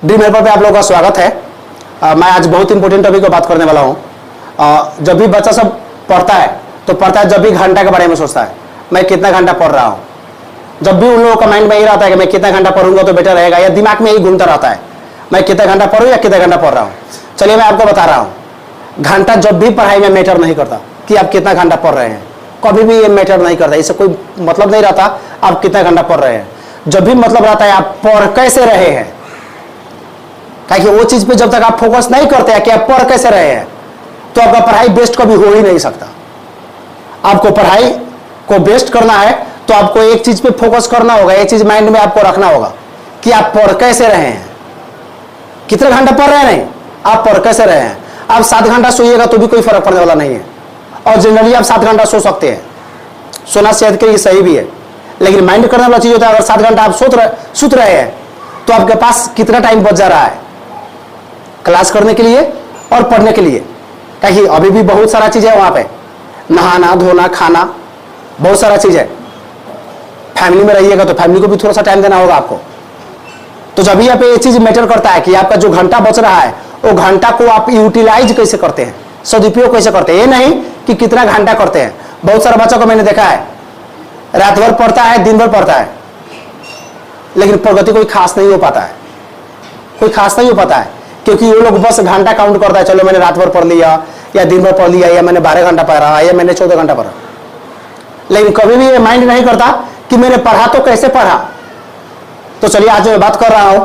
Dream helper पे आप लोगों का स्वागत है। मैं आज बहुत इंपॉर्टेंट टॉपिक को बात करने वाला हूँ। जब भी बच्चा सब पढ़ता है तो पढ़ता है, जब भी घंटा के बारे में सोचता है मैं कितना घंटा पढ़ रहा हूँ। जब भी उन लोगों का माइंड में ये रहता है कि मैं कितना घंटा पढ़ूंगा तो बेटर रहेगा, या दिमाग में यही घूमता रहता है मैं कितना घंटा पढ़ूँ या कितना घंटा पढ़ रहा हूँ। चलिए मैं आपको बता रहा हूँ, घंटा जब भी पढ़ाई में मैटर नहीं करता कि आप कितना घंटा पढ़ रहे हैं, कभी भी ये मैटर नहीं करता। इससे कोई मतलब नहीं रहता आप कितना घंटा पढ़ रहे हैं। जब भी मतलब रहता है आप पढ़ कैसे रहे हैं, ताकि वो चीज पे जब तक आप फोकस नहीं करते हैं कि आप पढ़ कैसे रहे हैं तो आपका पढ़ाई बेस्ट कभी हो ही नहीं सकता। आपको पढ़ाई को बेस्ट करना है तो आपको एक चीज पे फोकस करना होगा, एक चीज माइंड में आपको रखना होगा कि आप पढ़ कैसे रहे हैं। कितने घंटा पढ़ रहे हैं नहीं, आप पढ़ कैसे रहे हैं। आप 7 घंटा सोइएगा तो भी कोई फर्क पड़ने वाला नहीं है, और जनरली आप 7 घंटा सो सकते हैं, सोना सेहत के लिए सही भी है। लेकिन माइंड करने वाला चीज होता है, अगर 7 घंटा आप सुत रहे हैं तो आपके पास कितना टाइम बच जा रहा है क्लास करने के लिए और पढ़ने के लिए। कहीं अभी भी बहुत सारा चीज है वहां पे, नहाना धोना खाना, बहुत सारा चीज है। फैमिली में रहिएगा तो फैमिली को भी थोड़ा सा टाइम देना होगा आपको। तो जब भी आप ये चीज मैटर करता है कि आपका जो घंटा बच रहा है वो घंटा को आप यूटिलाइज कैसे करते हैं, सदुपयोग कैसे करते हैं। ये नहीं कि कितना घंटा करते हैं। बहुत सारे बच्चों को मैंने देखा है रात भर पढ़ता है, दिन भर पढ़ता है, लेकिन प्रगति कोई खास नहीं हो पाता है, कोई खास नहीं हो पाता है, क्योंकि वो लोग बस घंटा काउंट करता है। चलो मैंने रात भर पढ़ लिया, या दिन भर पढ़ लिया, या मैंने 12 घंटा पढ़ा, या मैंने 14 घंटा पढ़ा, लेकिन कभी भी ये माइंड नहीं करता कि मैंने पढ़ा तो कैसे पढ़ा। तो चलिए आज मैं बात कर रहा हूं,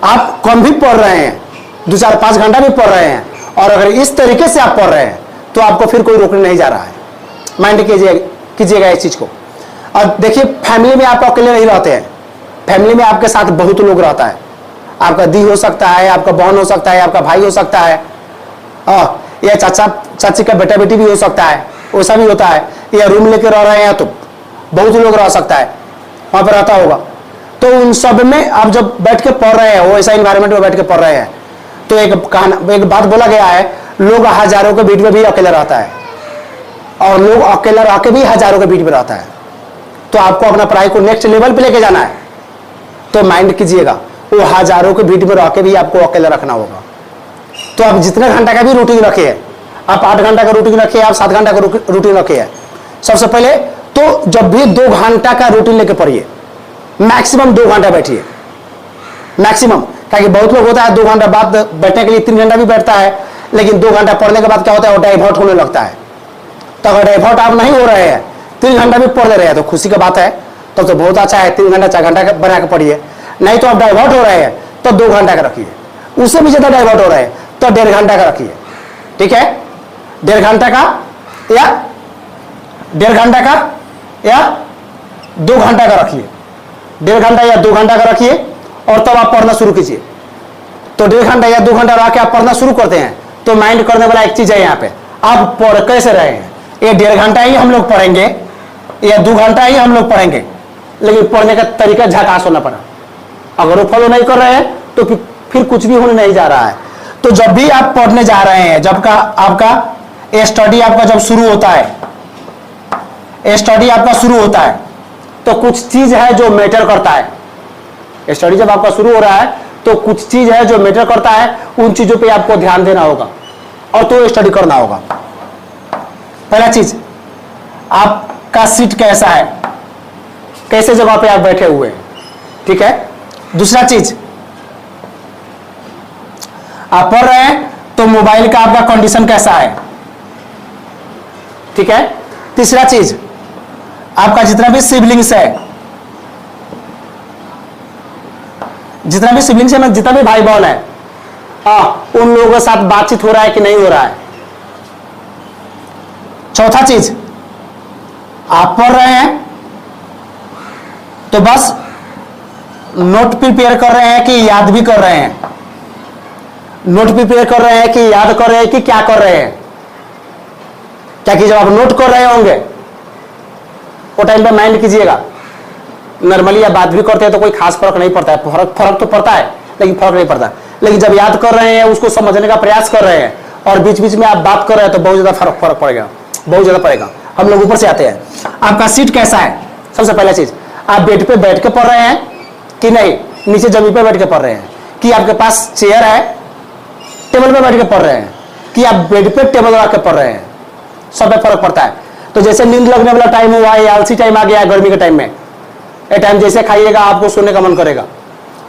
आप कम भी पढ़ रहे हैं, 2-4-5 घंटा भी पढ़ रहे हैं, और अगर इस तरीके से आप पढ़ रहे हैं तो आपको फिर कोई रोकने नहीं जा रहा है। माइंड कीजिएगा इस चीज को। और देखिए फैमिली में आप अकेले नहीं रहते हैं, फैमिली में आपके साथ बहुत लोग रहता है। आपका दी हो सकता है, आपका बहन हो सकता है, आपका भाई हो सकता है, या चाचा चाची का बेटा बेटी भी हो सकता है, वैसा भी होता है। या रूम लेके रह रहे हैं तो बहुत लोग रह सकता है, वहां पर रहता होगा। तो उन सब में आप जब बैठ के पढ़ रहे हैं, वो ऐसा इन्वायरमेंट में बैठ के पढ़ रहे हैं, तो एक बात बोला गया है, लोग हजारों के बीच में भी अकेला रहता है, और लोग अकेला रह के भी हजारों के बीच में रहता है। तो आपको अपना पढ़ाई को नेक्स्ट लेवल पे लेके जाना है तो माइंड कीजिएगा, वो हजारों के बीच में रह के भी आपको अकेला रखना होगा। तो आप जितने घंटा का भी रूटीन रखिए, आप 8 घंटा का रूटीन रखिए, आप 7 घंटा का रूटीन रखिए। सबसे पहले तो जब भी 2 घंटा का रूटीन लेके पढ़िए, मैक्सिमम 2 घंटा बैठिए, मैक्सिमम। ताकि बहुत लोग होता है 2 घंटा बाद बैठने के लिए 3 घंटा भी बैठता है, लेकिन 2 घंटा पढ़ने के बाद क्या होता है, वो डाइवर्ट होने लगता है। तो अगर डाइवर्ट आप नहीं हो रहे हैं, 3 घंटा भी पढ़ ले रहे हैं तो खुशी की बात है, तब तो बहुत अच्छा है। 3 घंटा 4 घंटा बना के पढ़िए। नहीं तो आप डाइवर्ट हो रहे हैं तो 2 घंटा का रखिए, उससे भी ज्यादा डाइवर्ट हो रहे हैं तो 1.5 घंटा का रखिए। ठीक है, 1.5 घंटा का या 1.5 घंटा का या 2 घंटा का रखिए, 1.5 घंटा या 2 घंटा का रखिए, और तब आप पढ़ना शुरू कीजिए। तो 1.5 घंटा या 2 घंटा रह के आप पढ़ना शुरू करते हैं तो माइंड करने वाला एक चीज है यहाँ पे, आप पढ़ कैसे रहे हैं। ये 1.5 घंटा ही हम लोग पढ़ेंगे या 2 घंटा ही हम लोग पढ़ेंगे, लेकिन पढ़ने का तरीका झकास होना पड़ा। अगर वो फॉलो नहीं कर रहे हैं तो फिर कुछ भी होने नहीं जा रहा है। तो जब भी आप पढ़ने जा रहे हैं, जब का आपका स्टडी आपका जब शुरू होता है, स्टडी आपका शुरू होता है तो कुछ चीज है जो मैटर करता है। स्टडी जब आपका शुरू हो रहा है तो कुछ चीज है जो मैटर करता है, उन चीजों पे आपको ध्यान देना होगा और तो स्टडी करना होगा। पहला चीज, आपका सीट कैसा है, कैसे जगह पे आप बैठे हुए हैं। ठीक है। दूसरा चीज, आप पढ़ रहे हैं तो मोबाइल का आपका कंडीशन कैसा है। ठीक है। तीसरा चीज, आपका जितना भी सिबलिंग्स है, जितना भी भाई बहन है, उन लोगों के साथ बातचीत हो रहा है कि नहीं हो रहा है। चौथा चीज, आप पढ़ रहे हैं तो बस नोट प्रिपेयर कर रहे हैं कि याद भी कर रहे हैं, नोट प्रिपेयर कर रहे हैं कि याद कर रहे हैं कि क्या कर रहे हैं। क्या कि जब आप नोट कर रहे होंगे वो टाइम पे माइंड कीजिएगा, नॉर्मली आप बात भी करते हैं तो कोई खास फर्क नहीं पड़ता है, फर्क तो पड़ता है लेकिन फर्क नहीं पड़ता। लेकिन जब याद कर रहे हैं, उसको समझने का प्रयास कर रहे हैं और बीच बीच में आप बात कर रहे हैं तो बहुत ज्यादा फर्क पड़ेगा, बहुत ज्यादा पड़ेगा। हम लोग ऊपर से आते हैं, आपका सीट कैसा है। सबसे पहला चीज, आप बेड पे बैठ के पढ़ रहे हैं कि नहीं, नीचे जमीन पे बैठ के पढ़ रहे हैं, कि आपके पास चेयर है, टेबल पे बैठ के पढ़ रहे हैं, कि आप बेड पे टेबल लगा के पढ़ रहे हैं, सब में फर्क पड़ता है। तो जैसे नींद लगने वाला टाइम हुआ है, आलसी टाइम आ गया है गर्मी के टाइम में, ये टाइम जैसे खाइएगा आपको सोने का मन करेगा,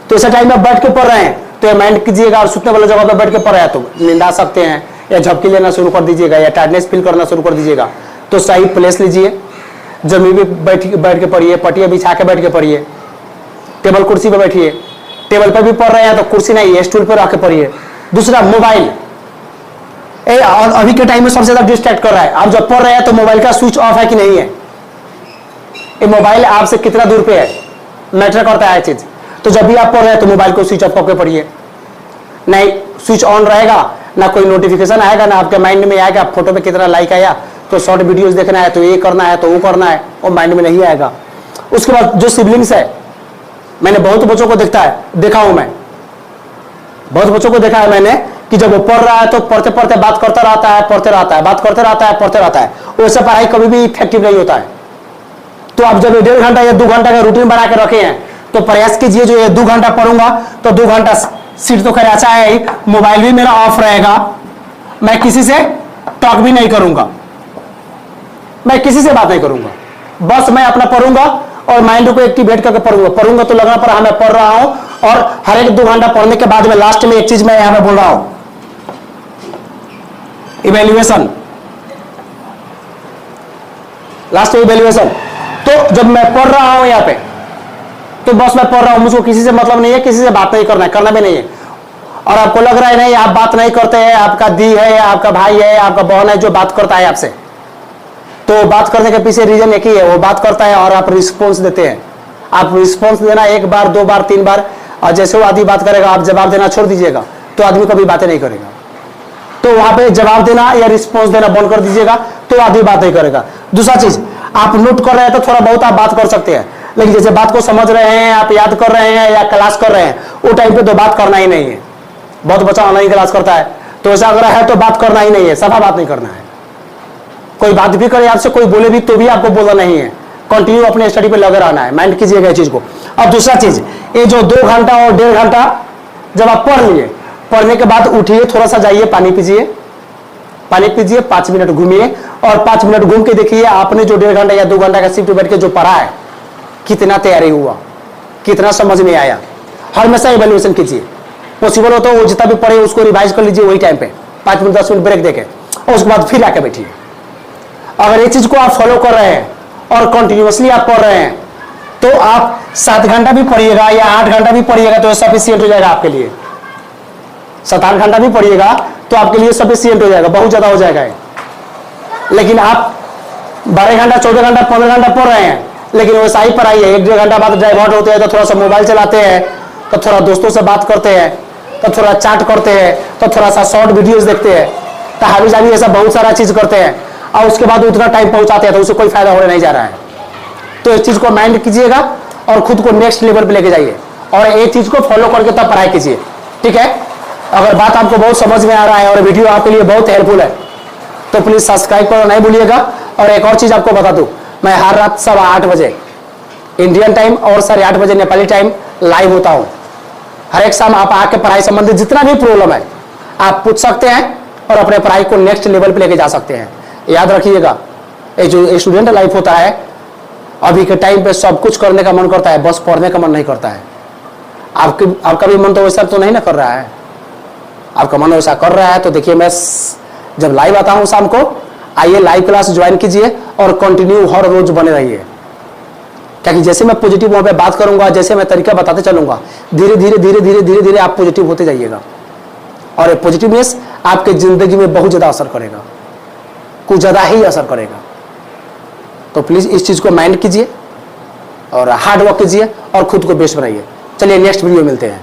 तो ऐसे टाइम में बैठ के पढ़ रहे हैं तो ये माइंड कीजिएगा, और सुतने वाले जगह पे बैठ के पढ़ रहे हैं तो नींद आ सकते हैं, या झपकी लेना शुरू कर दीजिएगा, या टायर्डनेस फील करना शुरू कर दीजिएगा। तो सही प्लेस लीजिए, जमीन पे बैठ के पढ़िए, पटिया बिछा के बैठ के पढ़िए, टेबल कुर्सी पे बैठिए, टेबल पर भी पढ़ रहे हैं तो कुर्सी नहीं स्टूल पर रख के पढ़िए। दूसरा मोबाइल, अभी के टाइम में सबसे ज्यादा डिस्ट्रैक्ट कर रहा है। आप जब पढ़ रहे हैं तो मोबाइल का स्विच ऑफ है कि नहीं है, ये मोबाइल आपसे कितना दूर पे है मैटर करता है चीज। तो जब भी आप पढ़ रहे हैं तो मोबाइल को स्विच ऑफ करके पढ़िए, नहीं स्विच ऑन रहेगा ना कोई नोटिफिकेशन आएगा, ना आपके माइंड में आएगा फोटो पे कितना लाइक आया, तो शॉर्ट वीडियोस देखना है तो ये करना है तो वो करना है, वो माइंड में नहीं आएगा। उसके बाद जो सिबलिंग्स है, मैंने बहुत बच्चों को देखा हूं, मैं बहुत बच्चों को देखा है मैंने कि जब वो पढ़ रहा है तो पढ़ते पढ़ते बात करता रहता है, पढ़ते रहता है, बात करते रहता है, पढ़ते रहता है, वैसे पढ़ाई कभी भी इफेक्टिव नहीं होता है। तो आप जब 1.5 घंटा या 2 घंटा का रूटीन बना के रखे हैं तो प्रयास कीजिए जो ये 2 घंटा पढ़ूंगा तो 2 घंटा सीट तो खैर अच्छा है ही, मोबाइल भी मेरा ऑफ रहेगा, मैं किसी से टॉक भी नहीं करूंगा, मैं किसी से बात नहीं करूंगा, बस मैं अपना पढ़ूंगा और माइंड को एक्टिवेट करके पढ़ूंगा तो लगना पड़ा मैं पढ़ रहा हूं। और हर एक 2 घंटा पढ़ने के बाद में लास्ट में एक चीज मैं यहां पे बोल रहा हूं, इवैल्यूएशन, लास्ट में इवैल्यूएशन। तो जब मैं पढ़ रहा हूं यहां पे तो बस मैं पढ़ रहा हूं, मुझको किसी से मतलब नहीं है, किसी से बात नहीं करना है, करना भी नहीं है। और आपको लग रहा है नहीं आप बात नहीं करते हैं, आपका दी है, आपका भाई है, आपका बहन है जो बात करता है आपसे, तो बात करने के पीछे रीजन एक ही है, वो बात करता है और आप रिस्पॉन्स देते हैं। आप रिस्पॉन्स देना 1 बार 2 बार 3 बार, और जैसे वो आदमी बात करेगा आप जवाब देना छोड़ दीजिएगा तो आदमी कभी बातें नहीं करेगा। तो वहां पे जवाब देना या रिस्पॉन्स देना बंद कर दीजिएगा तो आदमी बात नहीं करेगा। दूसरा चीज, आप नोट कर रहे हैं तो थोड़ा बहुत आप बात कर सकते हैं, लेकिन जैसे बात को समझ रहे हैं, आप याद कर रहे हैं या क्लास कर रहे हैं, वो टाइम पे तो बात करना ही नहीं है। बहुत बच्चा ऑनलाइन क्लास करता है तो ऐसा अगर है तो बात करना ही नहीं है, सफा बात नहीं करना है। कोई बात भी करे आपसे, कोई बोले भी तो भी आपको बोलना नहीं है, कंटिन्यू अपने स्टडी पे लगे रहना है, माइंड कीजिएगा इस चीज को। और दूसरा चीज, ये जो 2 घंटा और 1.5 घंटा जब आप पढ़ लिए, पढ़ने के बाद उठिए, थोड़ा सा जाइए पानी पीजिए, 5 मिनट घूमिए और 5 मिनट घूम के देखिए आपने जो 1.5 घंटा या 2 घंटा का शिफ्ट बैठ के जो पढ़ा है कितना तैयारी हुआ, कितना समझ में आया। हमेशा इवैल्यूएशन कीजिए, पॉसिबल हो तो वो जितना भी पढ़े उसको रिवाइज कर लीजिए वही टाइम पे, 5 मिनट 10 मिनट ब्रेक देके, और उसके बाद फिर आके बैठिए। अगर ये चीज को आप फॉलो कर रहे हैं और कंटिन्यूअसली आप पढ़ रहे हैं तो आप 7 घंटा भी पढ़िएगा या 8 घंटा भी पढ़िएगा तो सफिशियंट हो जाएगा आपके लिए। 7-8 घंटा भी पढ़िएगा तो आपके लिए सफिशियंट हो जाएगा, बहुत ज्यादा हो जाएगा। लेकिन आप 12 घंटा 14 घंटा 15 घंटा पढ़ रहे हैं लेकिन वैसा ही पढ़ाई है, 1-1.5 घंटा बाद डाइवर्ट होते हैं तो थोड़ा सा मोबाइल चलाते हैं, तो थोड़ा दोस्तों से बात करते हैं, तो थोड़ा चैट करते हैं, तो थोड़ा सा शॉर्ट वीडियोस देखते हैं, तो हावी जावी ऐसा बहुत सारा चीज करते हैं और उसके बाद उतना टाइम पहुंचाते हैं तो उससे कोई फायदा होने नहीं जा रहा है। तो इस चीज को माइंड कीजिएगा और खुद को नेक्स्ट लेवल पे लेके जाइए और एक चीज को फॉलो करके तब पढ़ाई कीजिए, ठीक है। अगर बात आपको बहुत समझ में आ रहा है और वीडियो आपके लिए बहुत हेल्पफुल है तो प्लीज सब्सक्राइब करना नहीं भूलिएगा। और एक और चीज आपको बता दूं, मैं हर रात 8:15 बजे इंडियन टाइम और 8:30 बजे नेपाली टाइम लाइव होता हूं। हर एक शाम आप आके पढ़ाई संबंधित जितना भी प्रॉब्लम है आप पूछ सकते हैं और अपने पढ़ाई को नेक्स्ट लेवल पे लेके जा सकते हैं। याद रखिएगा, ये जो स्टूडेंट लाइफ होता है अभी के टाइम पे सब कुछ करने का मन करता है, बस पढ़ने का मन नहीं करता है। आपका भी मन तो वैसा तो नहीं ना कर रहा है, आपका मन वैसा कर रहा है तो देखिए मैं जब लाइव आता हूं शाम को, आइए लाइव क्लास ज्वाइन कीजिए और कंटिन्यू हर रोज बने रहिए, क्योंकि जैसे मैं पॉजिटिव वहां पे बात करूंगा, जैसे मैं तरीका बताते चलूंगा, धीरे धीरे धीरे धीरे धीरे धीरे आप पॉजिटिव होते जाइएगा और ये पॉजिटिवनेस आपके जिंदगी में बहुत ज्यादा असर करेगा, कुछ ज्यादा ही असर करेगा। तो प्लीज इस चीज को माइंड कीजिए और हार्ड वर्क कीजिए और खुद को बेस्ट बनाइए। चलिए नेक्स्ट वीडियो मिलते हैं।